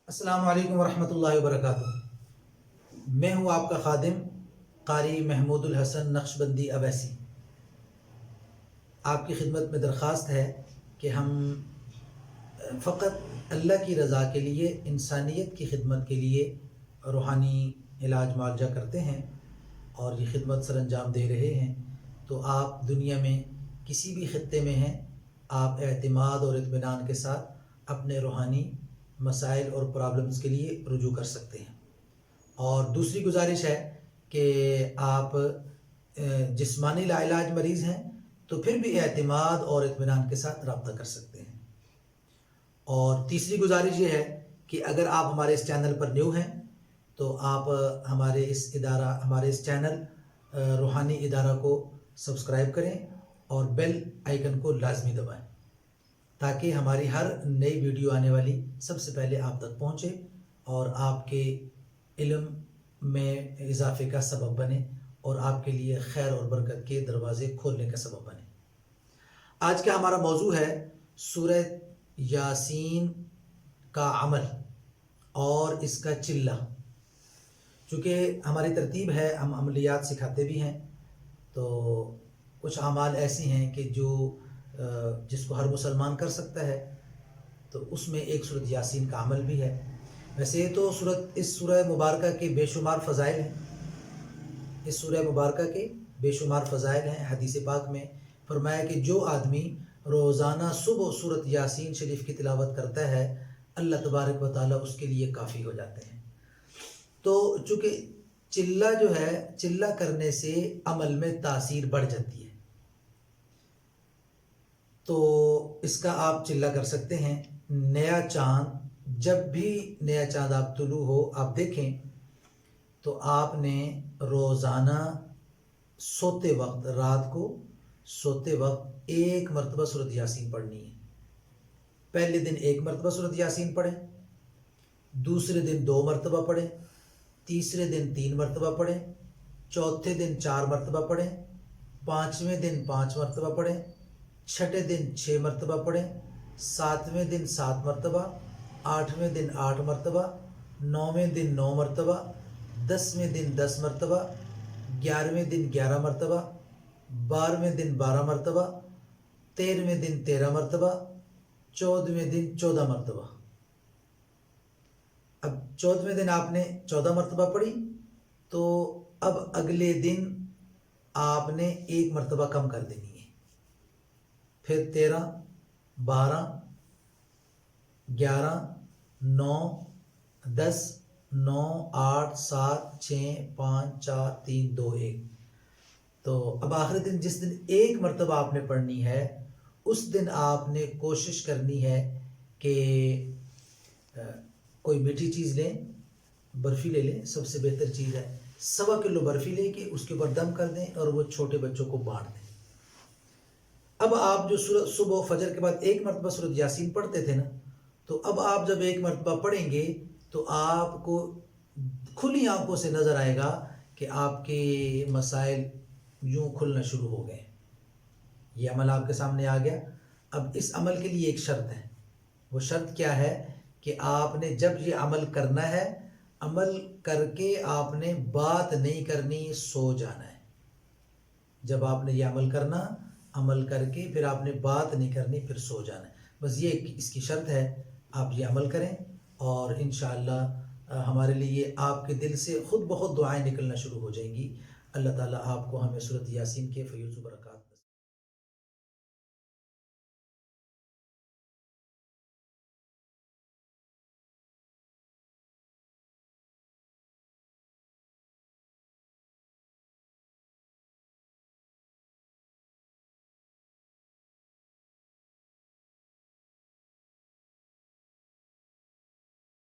السلام علیکم ورحمۃ اللہ وبرکاتہ۔ میں ہوں آپ کا خادم قاری محمود الحسن نقشبندی اویسی۔ آپ کی خدمت میں درخواست ہے کہ ہم فقط اللہ کی رضا کے لیے، انسانیت کی خدمت کے لیے روحانی علاج معالجہ کرتے ہیں اور یہ خدمت سر انجام دے رہے ہیں۔ تو آپ دنیا میں کسی بھی خطے میں ہیں، آپ اعتماد اور اطمینان کے ساتھ اپنے روحانی مسائل اور پرابلمز کے لیے رجوع کر سکتے ہیں۔ اور دوسری گزارش ہے کہ آپ جسمانی لاعلاج مریض ہیں تو پھر بھی اعتماد اور اطمینان کے ساتھ رابطہ کر سکتے ہیں۔ اور تیسری گزارش یہ ہے کہ اگر آپ ہمارے اس چینل پر نیو ہیں تو آپ ہمارے اس چینل روحانی ادارہ کو سبسکرائب کریں اور بیل آئیکن کو لازمی دبائیں تاکہ ہماری ہر نئی ویڈیو آنے والی سب سے پہلے آپ تک پہنچے اور آپ کے علم میں اضافے کا سبب بنے اور آپ کے لیے خیر اور برکت کے دروازے کھولنے کا سبب بنے۔ آج کا ہمارا موضوع ہے سورہ یاسین کا عمل اور اس کا چلہ۔ چونکہ ہماری ترتیب ہے، ہم عملیات سکھاتے بھی ہیں، تو کچھ اعمال ایسی ہیں کہ جس کو ہر مسلمان کر سکتا ہے، تو اس میں ایک سورۃ یاسین کا عمل بھی ہے۔ ویسے تو اس سورہ مبارکہ کے بے شمار فضائل ہیں، اس سورہ مبارکہ کے بے شمار فضائل ہیں۔ حدیث پاک میں فرمایا کہ جو آدمی روزانہ صبح سورۃ یاسین شریف کی تلاوت کرتا ہے، اللہ تبارک و تعالیٰ اس کے لیے کافی ہو جاتے ہیں۔ تو چونکہ چلہ جو ہے، چلہ کرنے سے عمل میں تاثیر بڑھ جاتی ہے، تو اس کا آپ چلہ کر سکتے ہیں۔ نیا چاند، جب بھی نیا چاند آپ طلوع ہو، آپ دیکھیں تو آپ نے روزانہ سوتے وقت، رات کو سوتے وقت ایک مرتبہ سورۃ یاسین پڑھنی ہے۔ پہلے دن ایک مرتبہ سورۃ یاسین پڑھیں، دوسرے دن 2 مرتبہ پڑھیں، تیسرے دن 3 مرتبہ پڑھیں، چوتھے دن 4 مرتبہ پڑھیں، 5ویں دن 5 مرتبہ پڑھیں، چھٹے دن 6 مرتبہ پڑھیں، 7ویں دن 7 مرتبہ، 8ویں دن 8 مرتبہ، 9ویں دن 9 مرتبہ، 10ویں دن 10 مرتبہ، 11ویں دن 11 مرتبہ، 12ویں دن 12 مرتبہ، 13ویں دن 13 مرتبہ، 14ویں دن 14 مرتبہ۔ اب 14ویں دن آپ نے 14 مرتبہ پڑھی تو اب اگلے دن آپ نے 1 مرتبہ کم کر دینی ہے، پھر 13، 12، 11، 9، 10، 9، 8، 7، 6، 5، 4، 3، 2، 1۔ تو اب آخری دن جس دن 1 مرتبہ آپ نے پڑھنی ہے، اس دن آپ نے کوشش کرنی ہے کہ کوئی میٹھی چیز لیں، برفی لے لیں، سب سے بہتر چیز ہے۔ 1.25 کلو برفی لے کے اس کے اوپر دم کر دیں اور وہ چھوٹے بچوں کو بانٹ دیں۔ اب آپ جو صبح فجر کے بعد 1 مرتبہ سورۃ یاسین پڑھتے تھے نا، تو اب آپ جب 1 مرتبہ پڑھیں گے تو آپ کو کھلی آنکھوں سے نظر آئے گا کہ آپ کے مسائل یوں کھلنا شروع ہو گئے۔ یہ عمل آپ کے سامنے آ گیا۔ اب اس عمل کے لیے ایک شرط ہے۔ وہ شرط کیا ہے کہ آپ نے جب یہ عمل کرنا ہے، عمل کر کے آپ نے بات نہیں کرنی، سو جانا ہے۔ جب آپ نے یہ عمل کرنا، عمل کر کے پھر آپ نے بات نہیں کرنی، پھر سو جانا ہے۔ بس یہ اس کی شرط ہے۔ آپ یہ عمل کریں اور انشاءاللہ ہمارے لیے آپ کے دل سے خود بخود دعائیں نکلنا شروع ہو جائیں گی۔ اللہ تعالیٰ آپ کو ہمیں سورۃ یاسین کے فیوض و برکات